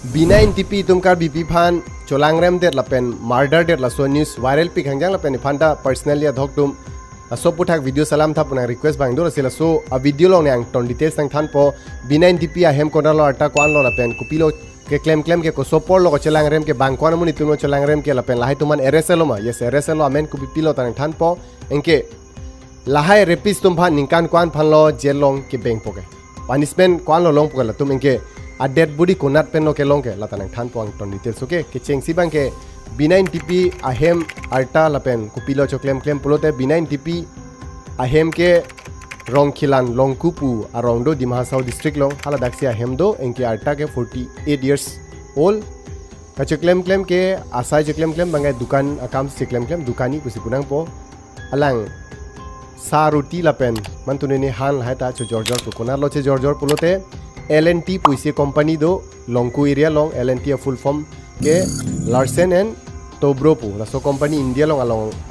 B9TP tumkar BP phan cholangrem det la pen murder det la so news viral pic hangjang la pen phanta personally adhok tum so puthak video salam tha punang request bang do sila so a video long yang ton details tang than po B9TP a hem konar lo ata kwan lo la pen kupilo ke claim ke ko sopor lo ko cholangrem ke bang kwan muni tuno cholangrem ke la pen lahai tuman RSL ma yes RSL amen kupilo tang than po enke lahai rapist tum phan ningkan kwan phan lo jail long ke bank poke punishment kwan lo long poke la tum enke a dead body ko nat pen no ke long ke la tanang than po ang ton details okay ke chengsi bang ke B9TP ahem arta la pen kupilo cho claim pulote B9TP ahem ke rong khilan long kupu arong do dimahasau district long hala daksi ahem do enke arta ke 48 years old ka cho claim ke asai cho claim bangai dukan akam si claim dukani kusi punang po alang saruti la pen mantune ni han haita cho jorjor to konar lo che jorjor pulote LNT puisi company do longku area long LNT a full form ke Larsen and Toubro pu la so company India long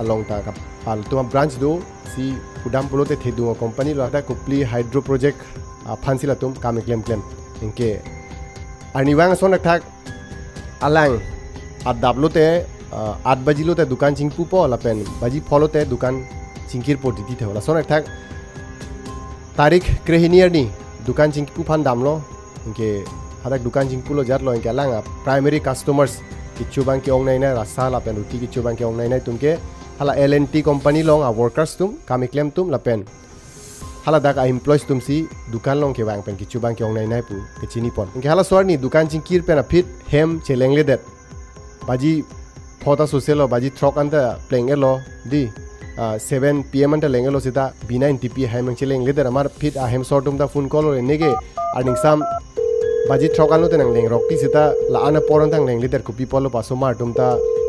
along ta kap al tuma branch do si pudam pulote thedu company lo ta kupli hydro project phansi la tum kam claim enke aniwang son thak alang adablote 8 baji lote dukan chingpu po la pen baji folote dukan chingkir poti ti thola son thak tarik krehinier ni dukan chingpu phan damlo enke hadak dukan chingpu lo jarlo enke alang primary customers kichu bang ke ong nai na rasa la pen ruti kichu bang ke ong nai tumke hala LNT company long a workers tum kami claim tum la pen hala dak a employees tum si dukan long ke bang pen kichu bang ke ong nai pu ke chini pon enke hala swar ni dukan chingkir pen a fit hem chelengle det baji phota social lo baji throk anta playing lo di 7 PM anta lengelo sita B9TP hem cheleng der amar fit a hem sortum da phone call le nege arning sam baji throk anu tenang leng rokti sita la ana poron tang leng der ku people lo paso mar tum ta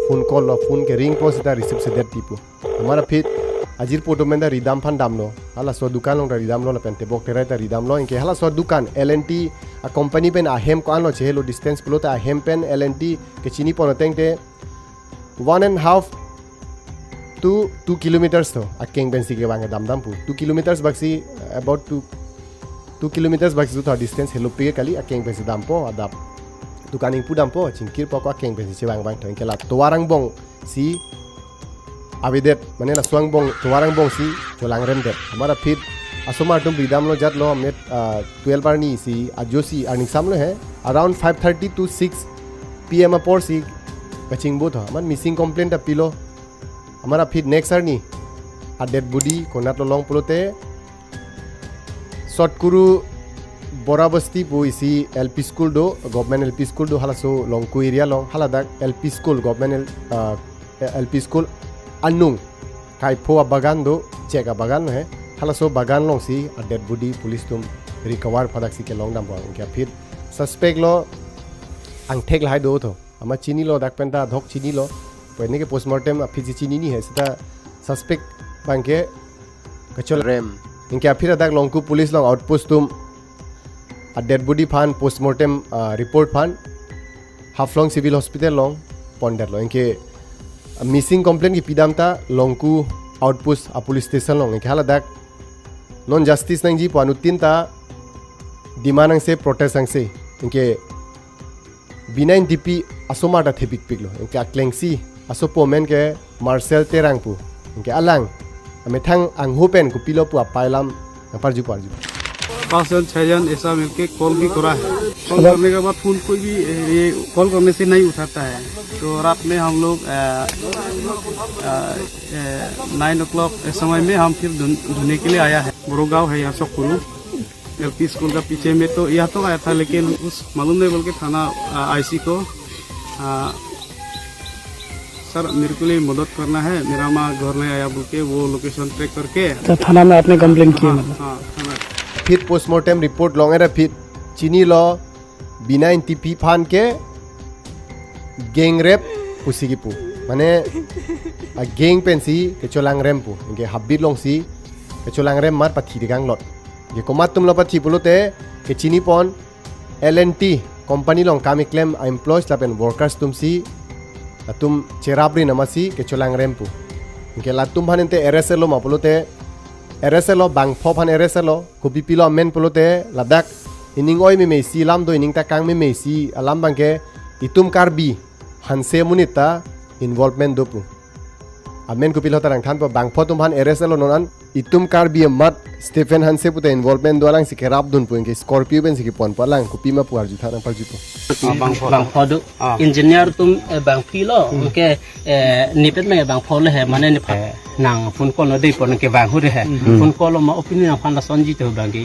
phone call lo phone ke ring po sita receive se der tipu amara fit ajir poto menda ridam phan dam lo hala so dukan long ridam lo la pente bok terai ta ridam lo inke hala so dukan LNT a company pen a hem ko an lo chehelo distance pulo ta hem pen LNT ke chini pon tengte 1.5 to 2 kilometers to a keng bensi ke bang dam pu 2 kilometers baksi about 2 kilometers baksi to distance hello pe kali a keng bensi dam po adap dukaning pu dam po chingkir po ko keng bensi che bang to kela towarang bong si abidet mane na swang bong towarang bong si cholangrem det hamara fit asoma tum bidam lo jat lo met 12 bar ni si ajosi earning sam lo hai around 5:30 to 6 PM por si kaching bo tha man missing complaint a pilo हमारा फिर next आर नी आ dead body कोनात लोंग पुलोते सटकुरु बोराबस्ती बो इसी LP स्कूल दो गवर्नमेंट LP स्कूल दो हाला सो लोंगकु एरिया लोंग हाला दा LP school government LP school अनुंग काइफो बागान दो चेका बागान है हाला सो बागान लोंग सी आ डेड बॉडी पुलिस तुम रिकवर फदाक सी के लोंग दाम बो क्या फिर सस्पेक्ट लो अंगठेक लाइ दो तो हमा चीनी लो दाक पेंटा धोक चीनी लो पहले के पोस्टमार्टम फिजी चीनी नहीं है सदा सस्पेक्ट बांके कचल रेम इनके फिर अदाक लोंगकु पुलिस लोंग आउटपोस्ट तुम आ डेड बॉडी फान पोस्टमार्टम रिपोर्ट फान हाफलोंग सिविल हॉस्पिटल लोंग पॉन्डर लो इनके मिसिंग कंप्लेंट की पिदामता लोंगकु आउटपोस्ट आ पुलिस स्टेशन लोंग इनके हाला दाक नॉन जस्टिस नंग जी पानु तीन ता डिमांड से प्रोटेस्ट से इनके B9TP asoma da thepik piklo इनके अक्लेंसी असोपो मेन के मार्शल तेरांगपु इनके अलांग अमेथांग अंगहोपेन को पिलो पु पाइलाम परजु 5 6 जन ऐसा मिलके कॉल भी करा है। कॉल करने के बाद फोन कोई भी ये कॉल करने से नहीं उठाता है। तो रात में हम लोग 9 o'clock समय में हम फिर ढूंढने के लिए आया है। बोरोगांव है यहाँ सकुरु LP स्कूल का पीछे में तो यहाँ तो आया था, लेकिन उस मालूम नहीं बोल के थाना IC को सर मेरे को लिए मदद करना है, मेरा माँ घर नहीं आया बोल के वो लोकेशन ट्रैक करके तो थाना में आपने कंप्लेंट किया? हाँ थाना। फिर पोस्टमार्टम रिपोर्ट लोंगे फिर चीनी लो B9TP फान के गैंग रेप पुसी की पु माने गैंग पेंसी के चोलांग रेम पु इनके हब्बी लोंग सी के चोलांग रेम मार पथी दिगांग लोट ये कोमात तुम लो पथी पुलोते के चीनी पॉन LNT कंपनी लोंग कामी क्लेम एम्प्लॉयज लापेन वर्कर्स तुम सी तुम चेराबरी नमसी के चोलांग रेम पु इनके ला तुम भानेंते RSL लो मापुलोते RSL बांग फो फान RSL कुपी पिलो मेन पुलोते Ladakh ining oi me me si lam do ining ta kang me me si alam bangke itum karbi hanse munita involvement do pu amen ko pilota rang than po bang photum han ereselo nonan itum karbi mat Stephen hanse puta involvement do alang sikerap dun pu inke Scorpio ben siki pon palang ko pima pu arju than par jipo bang phodu engineer tum bang pilo ke nipet me bang phol he mane ni nang phone call no dei pon ke bang hu re he phone call ma opinion phan la sonji to bang ke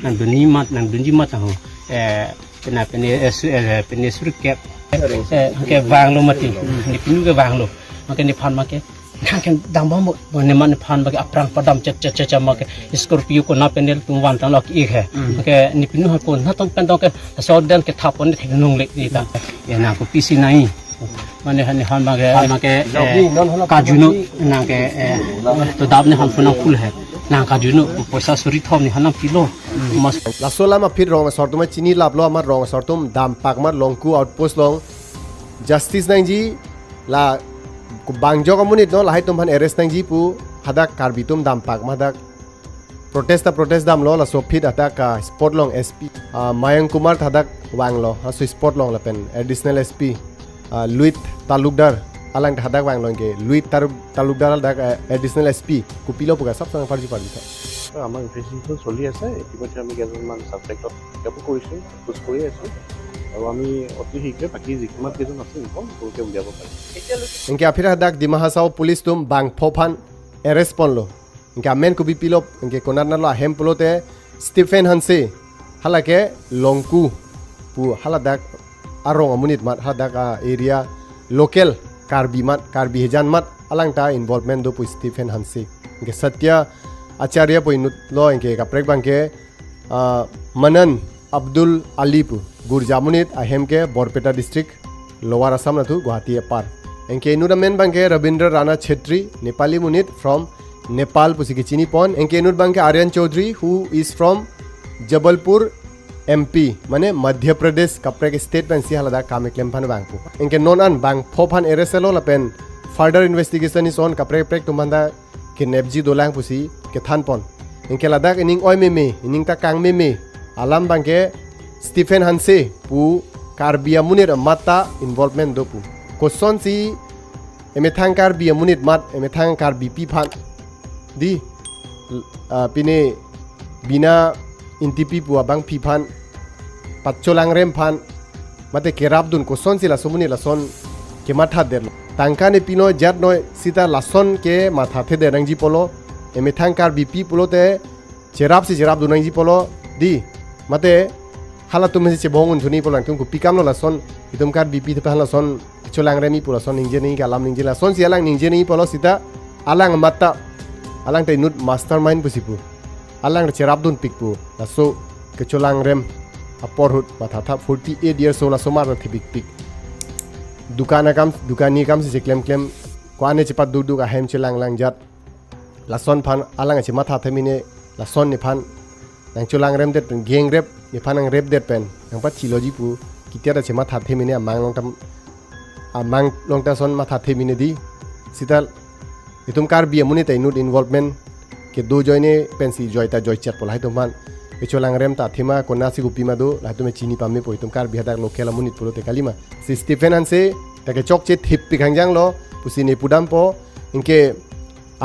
nang duni mat ho pena pene sur ke bang lo mati ni pinu ke bang lo make ni phan make kan dang bom ne man phan ba ke aprang padam cha ma ke Scorpio ko na penel tum wan tan lok ik he ke ni pinu ha ko na tong pen tong ke so den ke thapon ke nung le ni ta ya na ko pisi nai mane han ba ke ka juno na ke to dab ne han phuna full hai na ka juno poisa suri thom ni hanam pilo mas la sola ma phir rong sortum chini laplo amar rong sortum dam pak mar longku outpost long justice nang ji la bangjo community no lahai tum han arrest nang ji pu hadak karbitum dam pak madak protest dam lo la so phit attack sport long SP Mayang Kumar hadak wang lo so sport long la pen additional SP Luit Talukdar alang hadak wang long ke Luit Talukdar hadak additional SP kupilo puga sab sang parji tha আমাৰ investigation চলি আছে ইতিমধ্যে আমি কেইজনমান ছাবজেক্টত কিতাপো কৰিছোঁ খোজ কৰি আছোঁ আৰু আমি অতি শীঘ্ৰে বাকী যিমান কেইজন আছে ইনফৰ্ম সৰুকৈ উলিয়াব পাৰিম इनके आफिर हदाक दिमा हासाओ पुलिस तुम बांग फोफान एरेस्ट पन लो इनके अमेन को भी पिलो इनके कोनार नलो अहेम पुलोते स्टीफेन हंसे हालाके लोंकू पु हालादाक आरोंग अमुनित मत हालादाक एरिया लोकल कार्बी हेजान मत अलंगता इन्वॉल्वमेंट दो पु स्टीफेन हंसे इनके सत्य आचार्य पु इनुत लो इनके कप्रेक बांके मनन अब्दुल अली पु गुरजामुनित अहेम के बोरपेटा डिस्ट्रिक्ट लोअर असम नथु गुवाहाटी पार एंके इनुरा मेन बांके रविंद्र राणा छेत्री नेपाली मुनित फ्रॉम नेपाल पुसिकी चिनी पॉन एंके इनुर बांके Aryan Chaudhary who is from Jabalpur MP माने मध्य प्रदेश कपरे के स्टेट पेंसी हलदा कामे क्लेम फान बांगपु एंके नॉन अन बांग फोफान एरेसेलो लपेन फर्दर इन्वेस्टिगेशन इज ऑन कपरे प्रेक तुमंदा के नेबजी दोलांग पुसी के थान पॉन एंके लदाक इनिंग ओय मे इनिंग ता कांग मे आलाम बांके स्टीफेन हंसे पु कार्बिया मुनिर माता इन्वॉल्वमेंट दो पु क्वेश्चन सी एमेथांग कार्बिया मुनिट मात एमेथांग कार्बी पी फान दी पिने बिना इंटिपी पुआ बांग पी फान पच्चोलांग रेम फान मते केराब दुन क्वेश्चन सी लासोमुनि लासन के माथा देर तांका ने पिनो जात नो सीता लासन के माथा थे देरंग जी पोलो एमेथांग कार्बी पी पुलोते जेराब दुनंग जी पोलो दी मते हाला तुम से बोंगुन थुनी पोलां तुमको पिकाम लो लासन इतम कार बीपी थे पहला सन चोलांग रेमी पुला सन निंजे नहीं कालाम निंजे ला सन सियालांग निंजे नहीं पोलो सीता आलांग मत्ता आलांग ते नुट मास्टरमाइंड पुसिपु आलांग चेराबदुन पिकपु लासो के चोलांग रेम अपोरहुट माथा था 48 इयर्स ओला सोमार थे पिक दुकानी काम से क्लेम क्वाने चिपा दुक अहेम चलांग लांग जात लासन फान आलांग से माथा थे मिने लासन ने फान नang chulang rem det pen geng rep ni phanang rep det pen nang pat chiloji pu kitia da chema thathe mine amang long ta son ma thathe mine di sital itum kar bi amuni tai nut involvement ke do joine pensi joita joy chat polai to man e chulang rem ta thima kona si gupi ma do la to me chini pamme po itum kar bi hadak lokel amunit pulo te kalima si Stephen hanse ta ke chok che thip pi khangjang lo pusini pudam po inke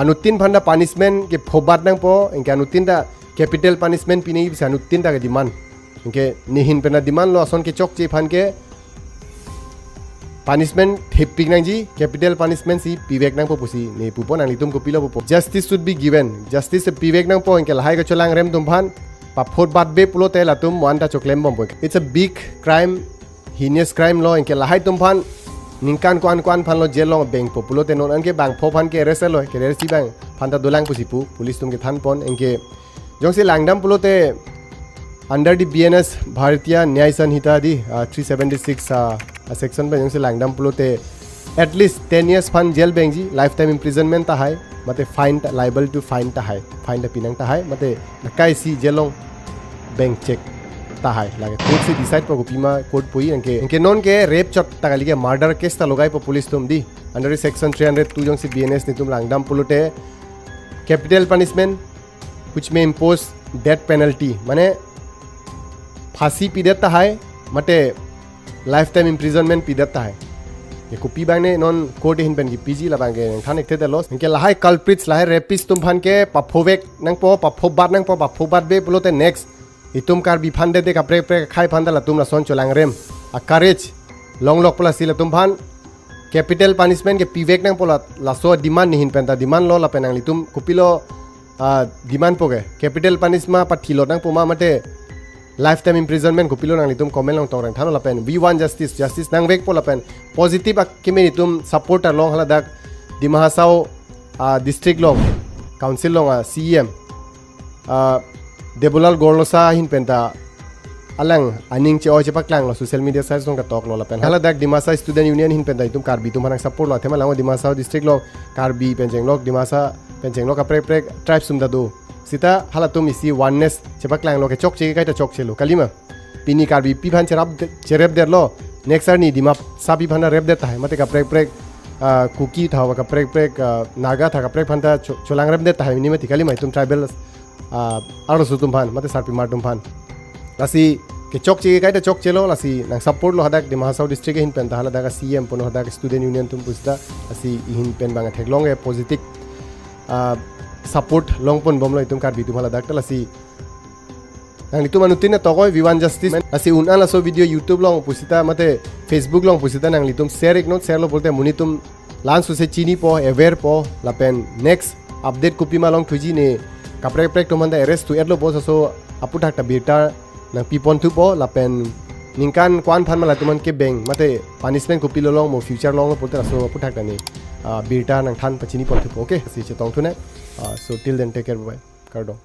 anutin phanda punishment ke phobat nang po inke anutin da capital punishment पिने की बिसानु तीन ता के demand इनके निहिन पेना demand लो असन के चौक चे फान के पनिशमेंट हेपिक नंग जी कैपिटल पनिशमेंट सी पिवेक नंग पो पुसी ने पुपो नंग तुम को पिलो पो justice should be given justice से पिवेक नंग पो इनके लहाई के चलांग रेम तुम फान पाफोट बात बे पुलो ते ला तुम वन ता चोक्लेम बम पो it's a big crime heinous crime लो इनके लहाई तुम फान निंकान क्वान फान लो जेल लो बैंक पो पुलो ते नोन अनके बैंक फो फान के अरेस्ट लो के रेसी बैंक फान ता दोलांग पुसी पु पुलिस तुम के थान पोन इनके जोंसे लांगडम पुलोते अंडर दी BNS भारतीय न्याय संहिता दी 376 सेक्शन पे जोंसे लांगडम पुलोते एटलीस्ट 10 इयर्स फाइन जेल बेंजी लाइफ टाइम इम्प्रिजनमेंट ता है मते फाइन लाइबल टू फाइन ता है फाइन ता पिनंग ता है मते नकाइसी जेलों बैंक चेक ता है लागे कोर्ट से डिसाइड पर गुपीमा कोर्ट पोई इनके नॉन के रेप चट तगाली के मर्डर केस ता लगाई पर पुलिस तुम दी अंडर सेक्शन 302 जोंसे BNS ने तुम लांगडम पुलोते capital punishment which may impose death penalty माने फांसी पी देता है मते लाइफ टाइम इम्प्रिजनमेंट पी देता है ये कुपी बांग ने नॉन कोर्ट हिन पेन की पीजी ला बांगे थान एक थे लॉस इनके लाहाय कल्प्रिट्स लाहाय रेपिस तुम फान के पफोवेक नंग पो पफोबात बे बोलोते नेक्स्ट इतुम कार बिफान दे का प्रे प्रे खाई फान ला तुम ला सोन चोलांग रेम आ करेज लॉन्ग लॉक प्लस सिला तुम फान कैपिटल पनिशमेंट के पीवेक नंग पोला लासो डिमांड नहीं हिन पेंता डिमांड लो ला पेनांग तुम कुपिलो डिमांड पोगे कैपिटल पनिशमा पठिलो नंग पोमा मते लाइफ टाइम इम्प्रिजनमेंट को पिलो नांगली तुम कमेंट लोंग तोरंग थानो लापेन वी वांट जस्टिस नांग वेक पोलापेन पॉजिटिव किमेनि तुम सपोर्टर लोंग हला दाग दिमा हासाओ डिस्ट्रिक्ट लोंग काउंसिल लोंग सीएम देबुलाल गोरलोसा हिन पेंता अलंग अनिंग चे ओचे पकलांग लो सोशल मीडिया साइट्स लोंग का टॉक लो लापेन हला दाग दिमासा स्टूडेंट यूनियन हिन पेंता तुम कारबी तुम हनंग सपोर्ट लो थेमा लांग दिमासा डिस्ट्रिक्ट लोंग कारबी पेंजेंग लोग दिमासा पेंजेंग लोग का प्रेक प्रेक ट्राइब्स सुम दादो सिता हाला तुम इसी वननेस चेपकलांग लो के चोक चे काइटा चोक चेलो कलिमा पिनी कारबी पिफान चेरेप देर लो नेक्स्ट आर नी दिमा सा पिफान रेप देता है मते का प्रेक प्रेक कुकी था का प्रेक प्रेक नागा था का प्रेक फानता चोलांग रेप देता है निमति कलिमा तुम ट्राइबल आरो तुम फान मते सारपी मार तुम फान लासी के चोक चे काइटा चोक चेलो लासी नंग सपोर्ट लो हदाक दिमा साउथ डिस्ट्रिक्ट हिन पेन हाला दागा सीएम पनो हदाक स्टूडेंट यूनियन तुम पुस्ता लासी हिन पेन बांगा ठेकलोंग ए पॉजिटिव सपोर्ट लॉन्ग पन बम लो तुम कार भी तुम्हाला दाखता लासी नंग तुम अनुतिन तगोय विवान जस्टिस लासी उन लासो वीडियो यूट्यूब लोंग पुसिता मते फेसबुक लोंग पुसिता नंग तुम शेयर एक नोट शेयर लो बोलते मुनि तुम लांस से चीनी पो एवेर पो लापेन नेक्स्ट अपडेट कुपी मा लोंग तुजी ने कपरे प्रेक तो मंदा अरेस्ट टू एडलो बोस सो अपुटा टा बेटा न पीपन थु पो लापेन निंकान क्वान फान मला तुमन के बैंक मते पनिशमेंट कुपी लो लोंग मो फ्यूचर लोंग बोलते सो अपुटा टा ने बेटा नंग थान पचिनी पन थु ओके सी चे तोंग थु ने so till then take care bye bye Cardo